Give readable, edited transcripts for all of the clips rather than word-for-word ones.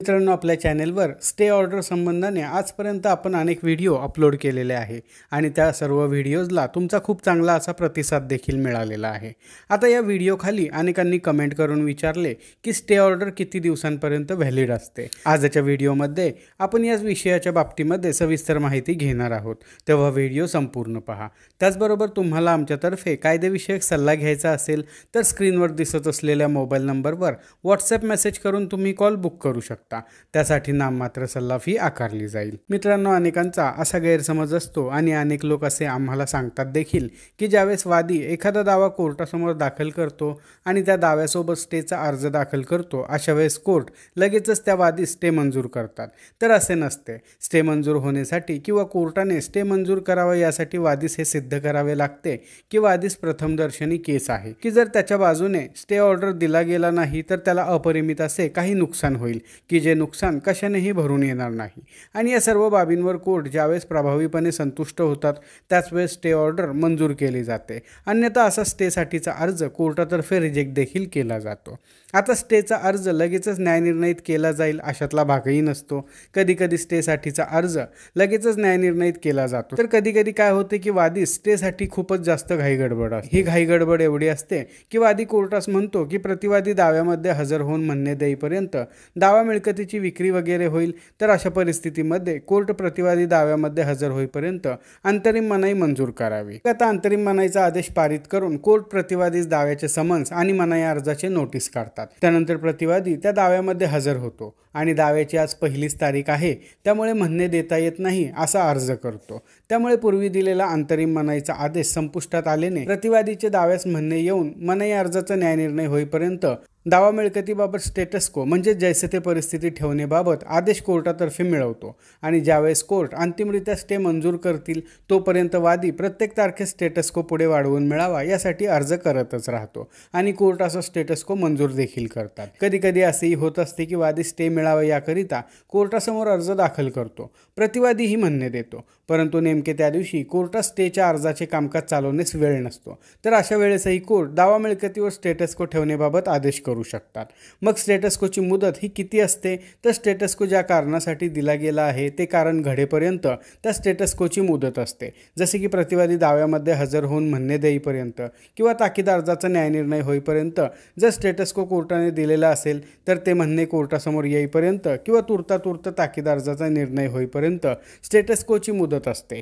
मित्रांनो, आपल्या चॅनेलवर स्टे ऑर्डर संबंधाने आजपर्यंत आपण अनेक व्हिडिओ अपलोड केलेले आहे आणि त्या सर्व व्हिडिओजला तुमचा खूप चांगला असा प्रतिसाद देखील मिळालेला आहे। आता या व्हिडिओ खाली अनेकांनी कमेंट करून विचारले की स्टे ऑर्डर किती दिवसांपर्यंत व्हॅलिड असते। आजच्या व्हिडिओमध्ये आपण या विषयाच्या बाबतीमध्ये सविस्तर माहिती घेणार आहोत, तेव्हा व्हिडिओ संपूर्ण पहा। त्याचबरोबर तुम्हाला आमच्यातर्फे कायदेविषयक सल्ला घ्यायचा असेल तर स्क्रीनवर दिसत असलेल्या मोबाईल नंबरवर व्हॉट्सॲप मेसेज करून तुम्ही कॉल बुक करू शकता। त्यासाठी नाममात्र सल्ला फी आकारली जाईल। मित्रांनो, अनेकांचा असा गैरसमज असतो आणि अनेक लोक असे आम्हाला सांगतात देखील की ज्यावेळेस वादी एखादा दावा कोर्टासमोर दाखल करतो आणि त्या दाव्यासोबत स्टेचा अर्ज दाखल करतो, अशा वेळेस कोर्ट लगेचच त्या वादी स्टे मंजूर करतात। तर असे नसते। स्टे मंजूर होण्यासाठी किंवा कोर्टाने स्टे मंजूर करावा यासाठी वादीस हे सिद्ध करावे लागते की वादीस प्रथमदर्शनी केस आहे की जर त्याच्या बाजूने स्टे ऑर्डर दिला गेला नाही तर त्याला अपरिमित असे काही नुकसान होईल की जे नुकसान कशानेही भरून येणार नाही। आणि या सर्व बाबींवर कोर्ट ज्यावेळेस प्रभावीपणे संतुष्ट होतात त्याच वेळेस स्टे ऑर्डर मंजूर केली जाते, अन्यथा असा स्टेसाठीचा अर्ज कोर्टातर्फे रिजेक्ट देखील केला जातो। आता स्टेचा अर्ज लगेचच न्यायनिर्णयित केला जाईल अशातला भागही नसतो। कधीकधी स्टेसाठीचा अर्ज लगेचच न्यायनिर्णयित केला जातो, तर कधीकधी काय होते की वादी स्टेसाठी खूपच जास्त घाईगडबड असते। ही घाईगडबड एवढी असते की वादी कोर्टास म्हणतो की प्रतिवादी दाव्यामध्ये हजर होऊन म्हणणे देईपर्यंत दावा मिळकतीची विक्री वगैरे होईल, तर अशा परिस्थितीमध्ये कोर्ट प्रतिवादी दाव्यामध्ये हजर होईपर्यंत अंतरिम मनाई मंजूर करावी। आता अंतरिम मनाईचा आदेश पारित करून कोर्ट प्रतिवादीस दाव्याचे समन्स आणि मनाई अर्जाचे नोटीस काढतात। त्यानंतर प्रतिवादी त्या दाव्यामध्ये हजर होतो आणि दाव्याची आज पहिलीच तारीख आहे त्यामुळे म्हणणे देता येत नाही असा अर्ज करतो। त्यामुळे पूर्वी दिलेला अंतरिम मनाईचा आदेश संपुष्टात आल्याने प्रतिवादीचे दाव्यास म्हणणे येऊन मनाई अर्जाचा न्यायनिर्णय होईपर्यंत दावा मिळकतीबाबत स्टेटस को म्हणजे जैसे ते परिस्थिती ठेवण्याबाबत आदेश कोर्टातर्फे मिळवतो आणि ज्यावेळेस कोर्ट अंतिमरित्या स्टे मंजूर करतील तोपर्यंत वादी प्रत्येक तारखेस स्टेटस को पुढे वाढवून मिळावा यासाठी अर्ज करतच राहतो आणि कोर्ट असा स्टेटस को मंजूर देखील करतात। कधी कधी असेही होत असते की वादी स्टे मिळावा याकरिता कोर्टासमोर अर्ज दाखल करतो, प्रतिवादीही म्हणणे देतो, परंतु नेमके त्या दिवशी कोर्टात स्टेच्या अर्जाचे कामकाज चालवण्यास वेळ नसतो, तर अशा वेळेसही कोर्ट दावा मिळकतीवर स्टेटस को ठेवण्याबाबत आदेश करू शकतात। मग स्टेटस कोची मुदत ही किती असते, तर स्टेटस को ज्या कारणासाठी दिला गेला आहे ते कारण घडेपर्यंत त्या स्टेटस कोची मुदत असते, जसे की प्रतिवादी दाव्यामध्ये हजर होऊन म्हणणे देईपर्यंत किंवा ताकीद अर्जाचा न्यायनिर्णय होईपर्यंत। जर स्टेटस को कोर्टाने दिलेला असेल तर ते म्हणणे कोर्टासमोर येईपर्यंत किंवा तुर्तातुर्त ताकीद अर्जाचा निर्णय होईपर्यंत स्टेटस कोची मुदत असते।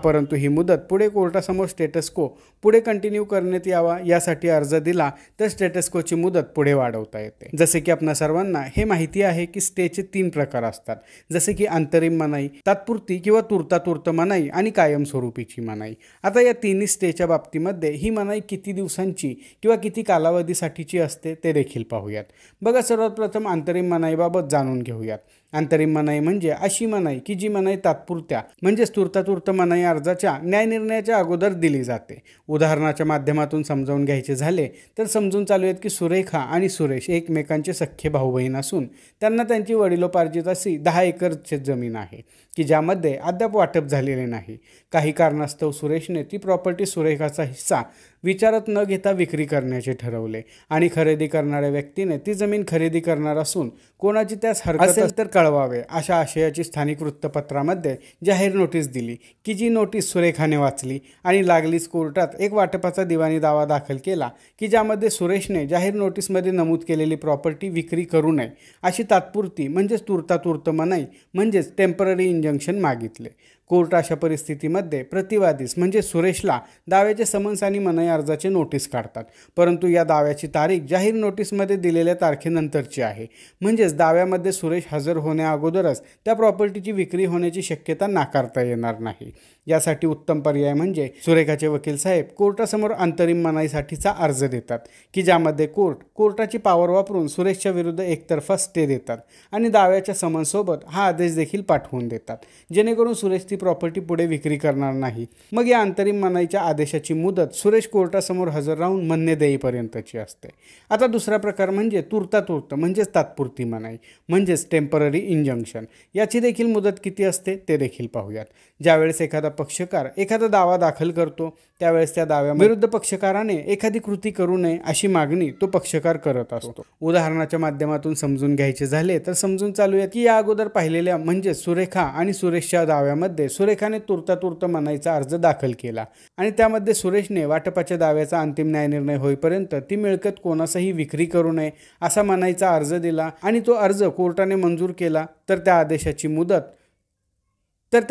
परंतु ही मुदत पुढे कोर्टासमोर स्टेटस को पुढे कंटिन्यू करण्यात यावा यासाठी अर्ज दिला तर स्टेटस कोची मुदत पुढे वाढवता येते। जसे की आपणा सर्वांना हे माहिती आहे की स्टेचे 3 प्रकार असतात, जसे की अंतरिम मनाई, तात्पुरती किंवा तुर्तातुर्त मनाई आणि कायमस्वरूपीची मनाई। आता या तिन्ही स्टेच्या बाबतीमध्ये ही मनाई किती दिवसांची किंवा किती कालावधीसाठीची असते ते देखील पाहूयात। बघा, सर्वात प्रथम अंतरिम मनाईबाबत जाणून घेऊयात। अंतरिम मनाई म्हणजे अशी मनाई की जी मनाई तात्पुरत्या म्हणजे तुर्तातुर्त मनाई अर्जाच्या न्यायनिर्णयाच्या अगोदर दिली जाते। उदाहरणाच्या माध्यमातून समजावून घ्यायचे झाले तर समजून चालूयात की सुरेखा आणि सुरेश एकमेकांचे सख्खे भाऊ बहीण असून त्यांना त्यांची वडिलोपार्जित अशी 10 एकर जमीन आहे की ज्यामध्ये अद्याप वाटप झालेले नाही। काही कारणास्तव सुरेशने ती प्रॉपर्टी सुरेखाचा हिस्सा विचारात न घेता विक्री करण्याचे ठरवले आणि खरेदी करणाऱ्या व्यक्तीने ती जमीन खरेदी करणार असून कोणाची त्यास हरकत असेल तर कळवावे अशा आशयाची स्थानिक वृत्तपत्रामध्ये जाहीर नोटीस दिली की जी नोटीस सुरेखाने वाचली आणि लागलीच कोर्टात एक वाटपाचा दिवाणी दावा दाखल केला की ज्यामध्ये सुरेशने जाहीर नोटीसमध्ये नमूद केलेली प्रॉपर्टी विक्री करू नये अशी तात्पुरती म्हणजेच तुर्तातुर्त मनाई म्हणजेच टेम्पररी इंजंक्शन मागितले। कोर्ट अशा परिस्थितीमध्ये प्रतिवादीस म्हणजे सुरेशला दाव्याचे समन्स आणि मनाई अर्जाचे नोटीस काढतात, परंतु या दाव्याची तारीख जाहीर नोटीसमध्ये दिलेल्या तारखेनंतरची आहे, म्हणजेच दाव्यामध्ये सुरेश हजर होण्या अगोदरच त्या प्रॉपर्टीची विक्री होण्याची शक्यता नाकारता येणार नाही। यासाठी उत्तम पर्याय म्हणजे सुरेखाचे वकील साहेब कोर्टासमोर अंतरिम मनाईसाठीचा अर्ज देतात की ज्यामध्ये कोर्टाची पॉवर वापरून सुरेशच्या विरुद्ध एकतर्फा स्टे देतात आणि दाव्याच्या समन्ससोबत हा आदेश देखील पाठवून देतात, जेणेकरून सुरेश ती प्रॉपर्टी पुढे विक्री करणार नाही। मग या अंतरिम मनाईच्या आदेशाची मुदत सुरेश कोर्टासमोर हजर राहून म्हणणे देईपर्यंतची असते। आता दुसरा प्रकार म्हणजे तूर्तातूर्त म्हणजेच तात्पुरती मनाई म्हणजेच टेम्पररी इंजंक्शन। याची देखील मुदत किती असते ते देखील पाहूयात। ज्यावेळेस एखादा पक्षकार एखादा दावा दाखल करतो त्यावेळेस त्या दाव्याविरुद्ध पक्षकाराने एखादी कृती करू नये अशी मागणी तो पक्षकार करत असतो। उदाहरणाच्या माध्यमातून समजून घ्यायचे झाले तर समजून चालूया की या अगोदर पाहिलेल्या म्हणजे सुरेखा आणि सुरेशच्या दाव्यामध्ये सुरेखाने तूर्तातूर्त मनाईचा अर्ज दाखल केला आणि त्यामध्ये सुरेशने वाटपाच्या दाव्याचा अंतिम न्यायनिर्णय होईपर्यंत ती मिळकत कोणासही विक्री करू नये असा मनाईचा अर्ज दिला आणि तो अर्ज कोर्टाने मंजूर केला तर त्या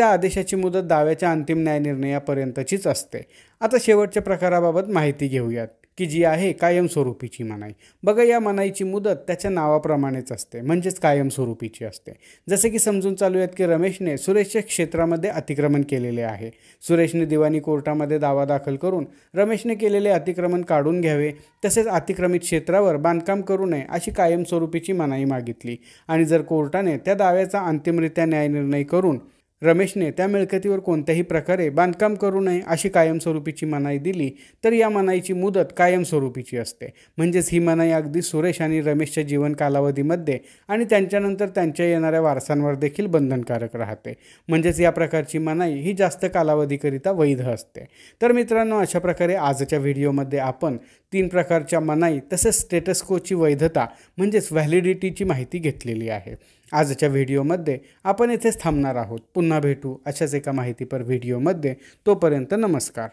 आदेशाची मुदत दाव्याच्या अंतिम न्यायनिर्णयापर्यंतचीच असते। आता शेवटच्या प्रकाराबाबत माहिती घेऊयात की जी आहे कायमस्वरूपीची मनाई। बघा या मनाईची मुदत त्याच्या नावाप्रमाणेच असते म्हणजेच कायमस्वरूपीची असते। जसे की समजून चालूयात की रमेशने सुरेशच्या क्षेत्रामध्ये अतिक्रमण केलेले आहे। सुरेशने दिवाणी कोर्टामध्ये दावा दाखल करून रमेशने केलेले अतिक्रमण काढून घ्यावे तसेच अतिक्रमित क्षेत्रावर बांधकाम करू नये अशी कायमस्वरूपीची मनाई मागितली आणि जर कोर्टाने त्या दाव्याचा अंतिमरित्या न्यायनिर्णय करून रमेशने त्या मिळकतीवर कोणत्याही प्रकारे बांधकाम करू नये अशी कायमस्वरूपीची मनाई दिली तर या मनाईची मुदत कायमस्वरूपीची असते। म्हणजेच ही मनाई अगदी सुरेश आणि रमेशच्या जीवन कालावधीमध्ये आणि त्यांच्यानंतर त्यांच्या येणाऱ्या वारसांवर देखील बंधनकारक राहते। म्हणजेच या प्रकारची मनाई ही जास्त कालावधीकरिता वैध असते। तर मित्रांनो अशा प्रकारे आजच्या व्हिडिओमध्ये आपण 3 प्रकारच्या मनाई तसेच स्टेटस कोची वैधता म्हणजेच व्हॅलिडिटीची माहिती घेतलेली आहे। आजच्या व्हिडिओमध्ये आपण इथेच थांबणार आहोत। पुन्हा भेटू अशाच एका माहितीपर व्हिडिओमध्ये। तोपर्यंत नमस्कार।